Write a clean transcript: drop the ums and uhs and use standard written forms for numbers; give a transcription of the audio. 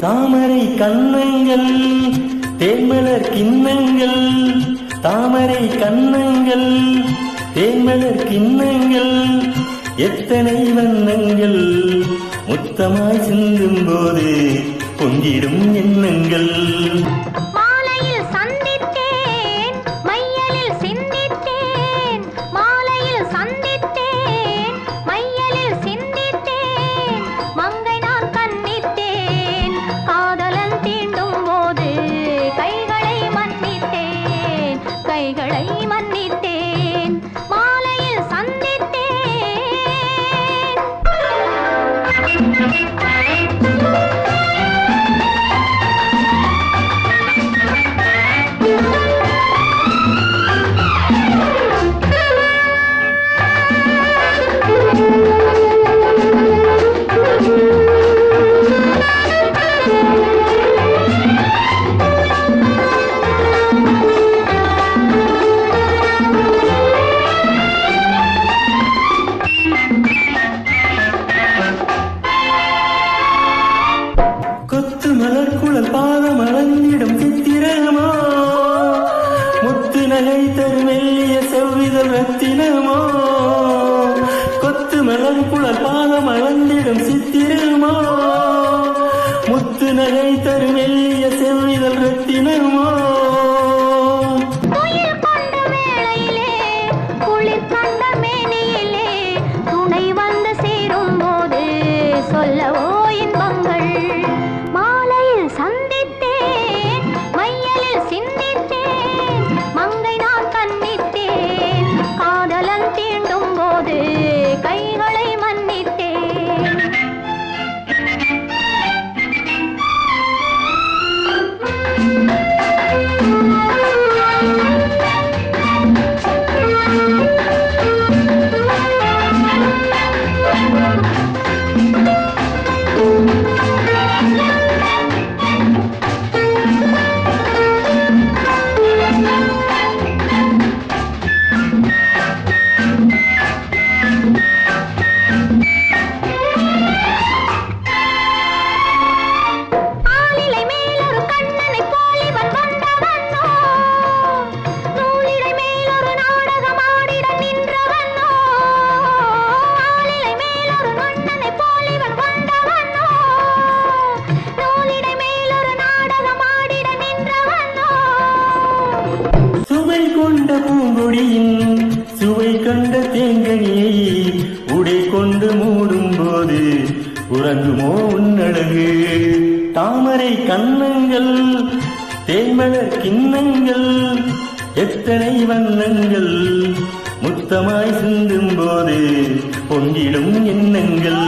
தாமரை கண்ணங்கள் தேன்மலர் கிண்ணங்கள், தாமரை கண்ணங்கள் தேன்மலர் கிண்ணங்கள், எத்தனை வண்ணங்கள் முத்தமாய் சிந்தும் போது பொங்கிடும் எண்ணங்கள். மலர்குழல் பாதம் அளந்திடும் சித்திரமோ, முத்து நகை தரும் மெல்லிய செவ்விதழ் ரத்தினமோ. கொத்து மலர்குழல் பாதம் அளந்திடும் சித்திரமோ, முத்து நகை தரும் மெல்லிய செவ்விதழ் ரத்தினமோ. சொல்லவோ இன்பங்கள் மாலையில் சந்தித்தேன், மையலில் சிந்தித்தேன், மங்கை நான் கண்ணித்தேன், காதலன் தீண்டும் போது கைகளை மன்னித்தேன். கொண்ட பூங்கொடியின் சுவை கண்ட தேங்கனியை உடை கொண்டு மூடும் போது உறங்குமோ உன்னழகு. தாமரை கண்ணங்கள் தேன்மலர் கிண்ணங்கள், எத்தனை வண்ணங்கள் முத்தமாய் சிந்தும் போது பொங்கிடும் எண்ணங்கள்.